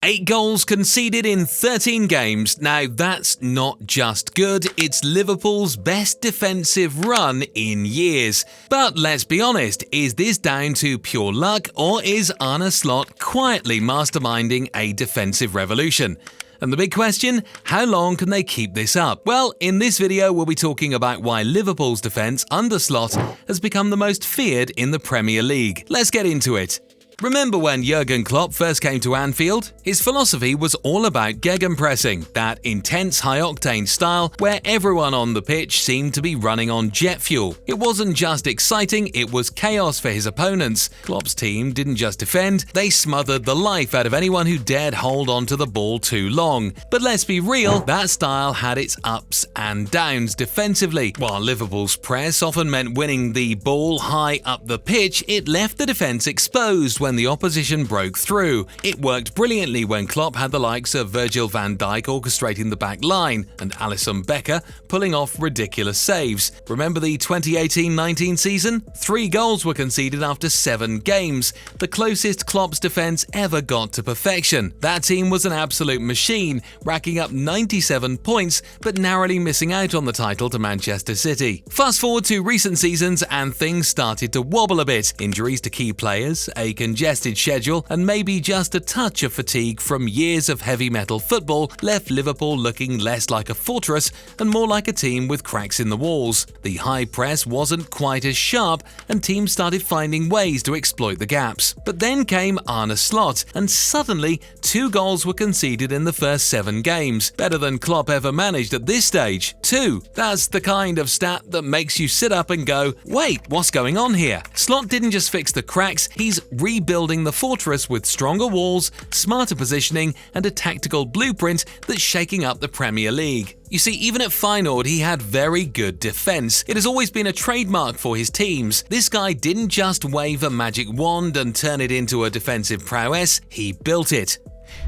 8 goals conceded in 13 games. Now that's not just good, it's Liverpool's best defensive run in years. But let's be honest, is this down to pure luck or is Arne Slot quietly masterminding a defensive revolution? And the big question, how long can they keep this up? Well, in this video we'll be talking about why Liverpool's defence under Slot has become the most feared in the Premier League. Let's get into it. Remember when Jurgen Klopp first came to Anfield? His philosophy was all about gegenpressing, that intense high-octane style where everyone on the pitch seemed to be running on jet fuel. It wasn't just exciting, it was chaos for his opponents. Klopp's team didn't just defend, they smothered the life out of anyone who dared hold onto the ball too long. But let's be real, that style had its ups and downs defensively. While Liverpool's press often meant winning the ball high up the pitch, it left the defence exposed when the opposition broke through. It worked brilliantly when Klopp had the likes of Virgil van Dijk orchestrating the back line and Alisson Becker pulling off ridiculous saves. Remember the 2018-19 season? 3 goals were conceded after 7 games, the closest Klopp's defence ever got to perfection. That team was an absolute machine, racking up 97 points but narrowly missing out on the title to Manchester City. Fast forward to recent seasons and things started to wobble a bit. Injuries to key players, a congested schedule, and maybe just a touch of fatigue from years of heavy metal football left Liverpool looking less like a fortress and more like a team with cracks in the walls. The high press wasn't quite as sharp and teams started finding ways to exploit the gaps. But then came Arne Slot and suddenly 2 goals were conceded in the first 7 games. Better than Klopp ever managed at this stage. 2. That's the kind of stat that makes you sit up and go, wait, what's going on here? Slot didn't just fix the cracks, he's rebuilding the fortress with stronger walls, smarter positioning, and a tactical blueprint that's shaking up the Premier League. You see, even at Feyenoord he had very good defence. It has always been a trademark for his teams. This guy didn't just wave a magic wand and turn it into a defensive prowess, he built it.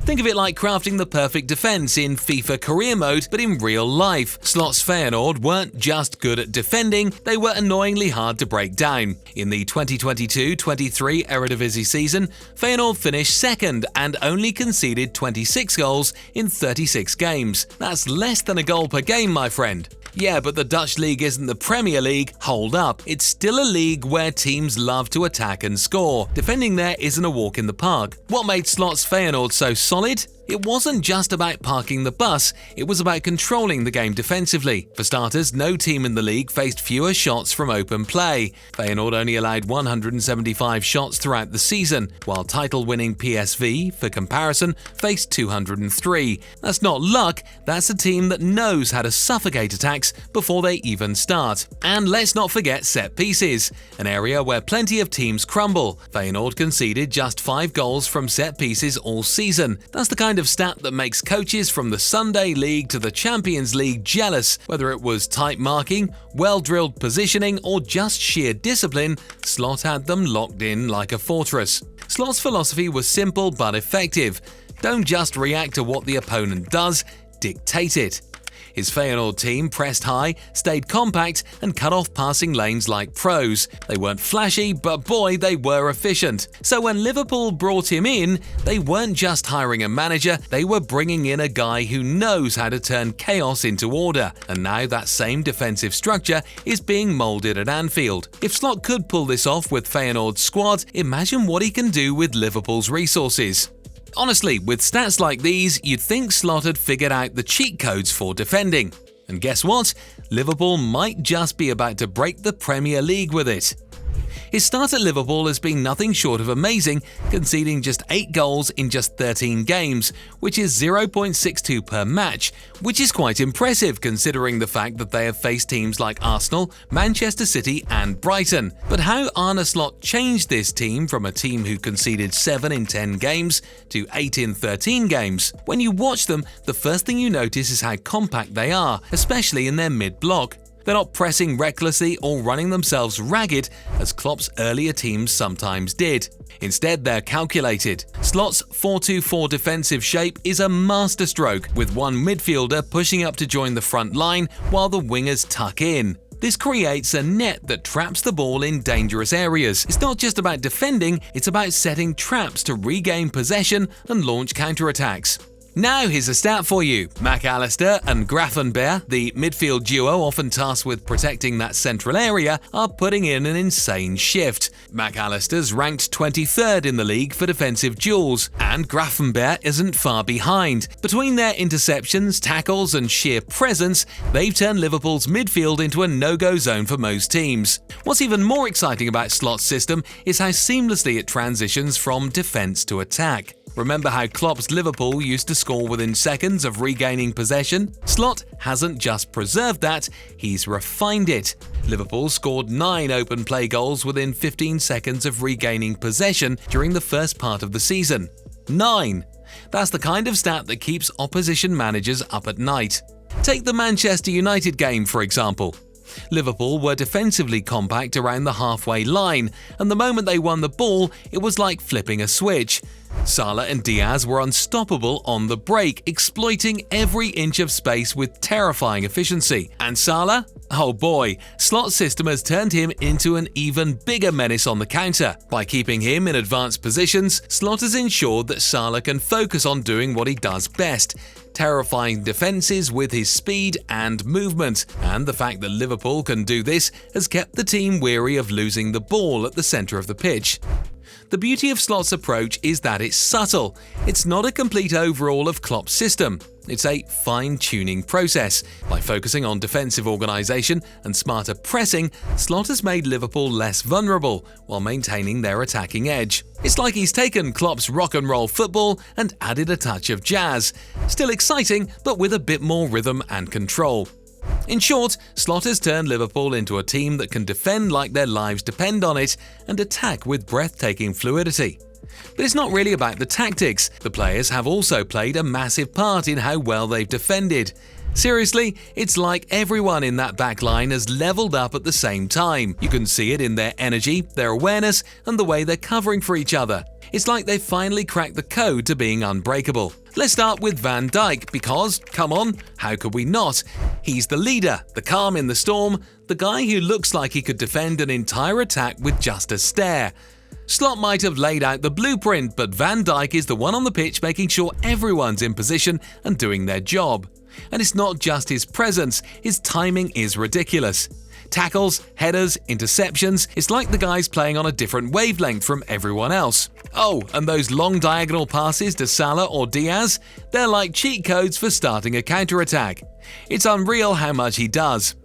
Think of it like crafting the perfect defense in FIFA career mode, but in real life. Slot's Feyenoord weren't just good at defending, they were annoyingly hard to break down. In the 2022-23 Eredivisie season, Feyenoord finished second and only conceded 26 goals in 36 games. That's less than a goal per game, my friend. Yeah, but the Dutch league isn't the Premier League. Hold up, it's still a league where teams love to attack and score. Defending there isn't a walk in the park. What made Slot's Feyenoord so solid? It wasn't just about parking the bus, it was about controlling the game defensively. For starters, no team in the league faced fewer shots from open play. Feyenoord only allowed 175 shots throughout the season, while title-winning PSV, for comparison, faced 203. That's not luck, that's a team that knows how to suffocate attacks before they even start. And let's not forget set pieces, an area where plenty of teams crumble. Feyenoord conceded just 5 goals from set pieces all season. That's the kind of stat that makes coaches from the Sunday League to the Champions League jealous. Whether it was tight marking, well-drilled positioning, or just sheer discipline, Slot had them locked in like a fortress. Slot's philosophy was simple but effective. Don't just react to what the opponent does, dictate it. His Feyenoord team pressed high, stayed compact, and cut off passing lanes like pros. They weren't flashy, but boy, they were efficient. So when Liverpool brought him in, they weren't just hiring a manager, they were bringing in a guy who knows how to turn chaos into order. And now that same defensive structure is being moulded at Anfield. If Slot could pull this off with Feyenoord's squad, imagine what he can do with Liverpool's resources. Honestly, with stats like these, you'd think Slot had figured out the cheat codes for defending. And guess what? Liverpool might just be about to break the Premier League with it. His start at Liverpool has been nothing short of amazing, conceding just 8 goals in just 13 games, which is 0.62 per match, which is quite impressive considering the fact that they have faced teams like Arsenal, Manchester City and Brighton. But how Arne Slot changed this team from a team who conceded 7 in 10 games to 8 in 13 games? When you watch them, the first thing you notice is how compact they are, especially in their mid-block. They're not pressing recklessly or running themselves ragged as Klopp's earlier teams sometimes did. Instead, they're calculated. Slot's 4-2-4 defensive shape is a masterstroke, with one midfielder pushing up to join the front line while the wingers tuck in. This creates a net that traps the ball in dangerous areas. It's not just about defending, it's about setting traps to regain possession and launch counterattacks. Now here's a stat for you. McAllister and Graffenberg, the midfield duo often tasked with protecting that central area, are putting in an insane shift. McAllister's ranked 23rd in the league for defensive duels, and Graffenberg isn't far behind. Between their interceptions, tackles and sheer presence, they've turned Liverpool's midfield into a no-go zone for most teams. What's even more exciting about Slot's system is how seamlessly it transitions from defense to attack. Remember how Klopp's Liverpool used to score within seconds of regaining possession? Slot hasn't just preserved that, he's refined it. Liverpool scored 9 open play goals within 15 seconds of regaining possession during the first part of the season. 9! That's the kind of stat that keeps opposition managers up at night. Take the Manchester United game, for example. Liverpool were defensively compact around the halfway line, and the moment they won the ball, it was like flipping a switch. Salah and Diaz were unstoppable on the break, exploiting every inch of space with terrifying efficiency. And Salah? Oh boy, Slot's system has turned him into an even bigger menace on the counter. By keeping him in advanced positions, Slot has ensured that Salah can focus on doing what he does best, terrifying defenses with his speed and movement. And the fact that Liverpool can do this has kept the team weary of losing the ball at the centre of the pitch. The beauty of Slot's approach is that it's subtle. It's not a complete overhaul of Klopp's system. It's a fine-tuning process. By focusing on defensive organisation and smarter pressing, Slot has made Liverpool less vulnerable while maintaining their attacking edge. It's like he's taken Klopp's rock and roll football and added a touch of jazz. Still exciting, but with a bit more rhythm and control. In short, Slot has turned Liverpool into a team that can defend like their lives depend on it and attack with breathtaking fluidity. But it's not really about the tactics. The players have also played a massive part in how well they've defended. Seriously, it's like everyone in that back line has leveled up at the same time. You can see it in their energy, their awareness, and the way they're covering for each other. It's like they've finally cracked the code to being unbreakable. Let's start with Van Dijk because, come on, how could we not? He's the leader, the calm in the storm, the guy who looks like he could defend an entire attack with just a stare. Slot might have laid out the blueprint, but Van Dijk is the one on the pitch making sure everyone's in position and doing their job. And it's not just his presence, his timing is ridiculous. Tackles, headers, interceptions, it's like the guy's playing on a different wavelength from everyone else. Oh, and those long diagonal passes to Salah or Diaz, they're like cheat codes for starting a counterattack. It's unreal how much he does.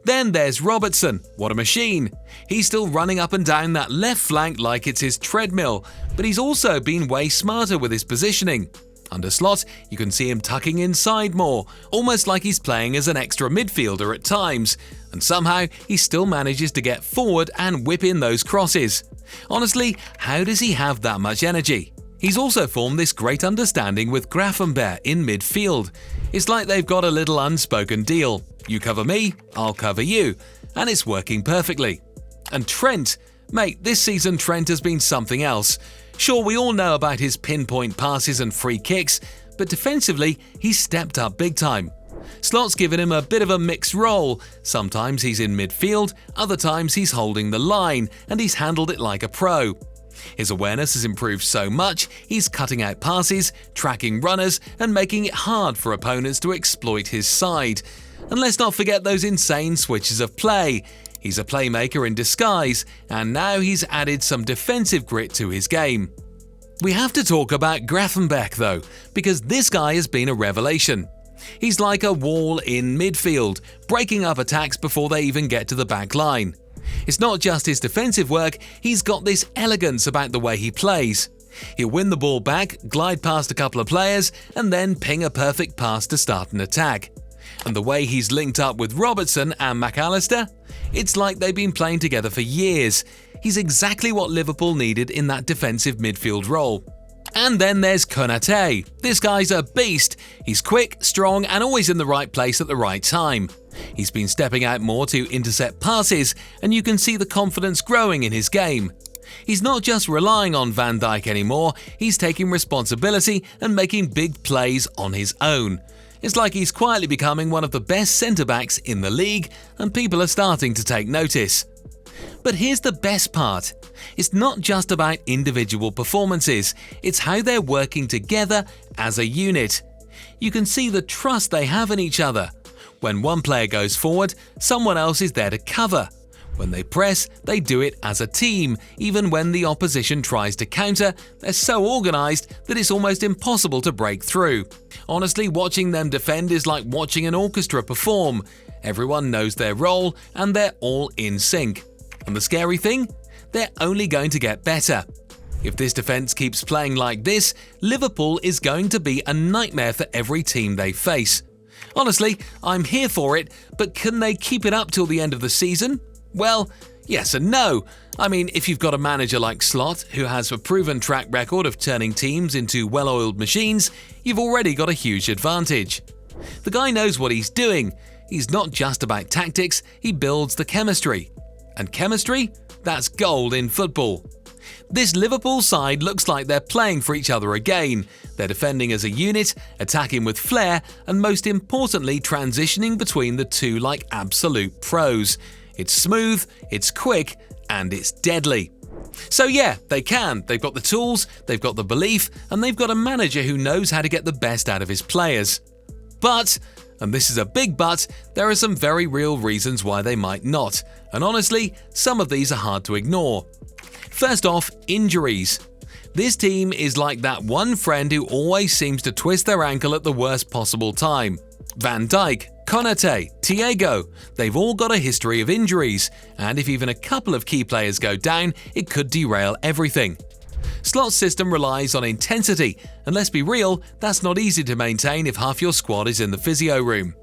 Then there's Robertson, what a machine. He's still running up and down that left flank like it's his treadmill, but he's also been way smarter with his positioning. Under Slot, you can see him tucking inside more, almost like he's playing as an extra midfielder at times, and somehow he still manages to get forward and whip in those crosses. Honestly, how does he have that much energy? He's also formed this great understanding with Graffenberg in midfield. It's like they've got a little unspoken deal. You cover me, I'll cover you, and it's working perfectly. And Trent, mate, this season Trent has been something else. Sure, we all know about his pinpoint passes and free kicks, but defensively, he's stepped up big time. Slot's given him a bit of a mixed role. Sometimes he's in midfield, other times he's holding the line, and he's handled it like a pro. His awareness has improved so much, he's cutting out passes, tracking runners, and making it hard for opponents to exploit his side. And let's not forget those insane switches of play. He's a playmaker in disguise, and now he's added some defensive grit to his game. We have to talk about Graffenberg though, because this guy has been a revelation. He's like a wall in midfield, breaking up attacks before they even get to the back line. It's not just his defensive work, he's got this elegance about the way he plays. He'll win the ball back, glide past a couple of players, and then ping a perfect pass to start an attack. And the way he's linked up with Robertson and McAllister, it's like they've been playing together for years. He's exactly what Liverpool needed in that defensive midfield role. And then there's Konate. This guy's a beast. He's quick, strong, and always in the right place at the right time. He's been stepping out more to intercept passes, and you can see the confidence growing in his game. He's not just relying on Van Dijk anymore, he's taking responsibility and making big plays on his own. It's like he's quietly becoming one of the best centre-backs in the league, and people are starting to take notice. But here's the best part. It's not just about individual performances, it's how they're working together as a unit. You can see the trust they have in each other. When one player goes forward, someone else is there to cover. When they press, they do it as a team. Even when the opposition tries to counter, they're so organised that it's almost impossible to break through. Honestly, watching them defend is like watching an orchestra perform. Everyone knows their role and they're all in sync. And the scary thing? They're only going to get better. If this defence keeps playing like this, Liverpool is going to be a nightmare for every team they face. Honestly, I'm here for it, but can they keep it up till the end of the season? Well, yes and no. I mean, if you've got a manager like Slot, who has a proven track record of turning teams into well-oiled machines, you've already got a huge advantage. The guy knows what he's doing. He's not just about tactics, he builds the chemistry. And chemistry? That's gold in football. This Liverpool side looks like they're playing for each other again. They're defending as a unit, attacking with flair, and most importantly, transitioning between the two like absolute pros. It's smooth, it's quick, and it's deadly. So yeah, they can. They've got the tools, they've got the belief, and they've got a manager who knows how to get the best out of his players. But, and this is a big but, there are some very real reasons why they might not. And honestly, some of these are hard to ignore. First off, injuries. This team is like that one friend who always seems to twist their ankle at the worst possible time. Van Dijk, Konate, Thiago, they've all got a history of injuries, and if even a couple of key players go down, it could derail everything. Slot's system relies on intensity, and let's be real, that's not easy to maintain if half your squad is in the physio room.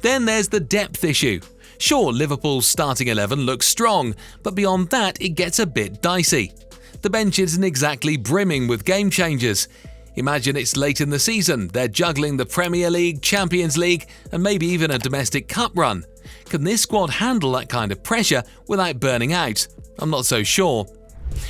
Then there's the depth issue. Sure, Liverpool's starting 11 looks strong, but beyond that it gets a bit dicey. The bench isn't exactly brimming with game changers. Imagine it's late in the season, they're juggling the Premier League, Champions League, and maybe even a domestic cup run. Can this squad handle that kind of pressure without burning out? I'm not so sure.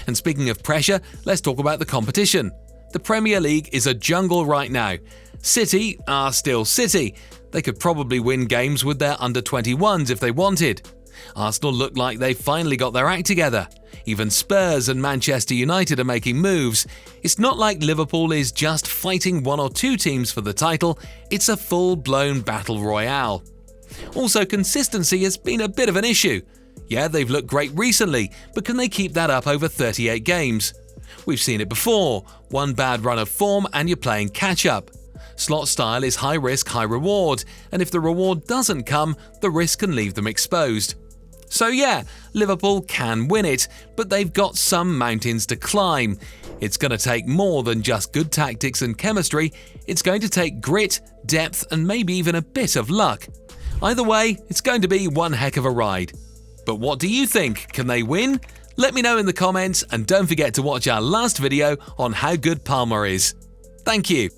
And speaking of pressure, let's talk about the competition. The Premier League is a jungle right now. City are still City. They could probably win games with their under-21s if they wanted. Arsenal look like they've finally got their act together. Even Spurs and Manchester United are making moves. It's not like Liverpool is just fighting one or two teams for the title, it's a full-blown battle royale. Also, consistency has been a bit of an issue. Yeah, they've looked great recently, but can they keep that up over 38 games? We've seen it before. One bad run of form and you're playing catch-up. Slot style is high risk, high reward, and if the reward doesn't come, the risk can leave them exposed. So yeah, Liverpool can win it, but they've got some mountains to climb. It's going to take more than just good tactics and chemistry, it's going to take grit, depth, and maybe even a bit of luck. Either way, it's going to be one heck of a ride. But what do you think? Can they win? Let me know in the comments, and don't forget to watch our last video on how good Palmer is. Thank you.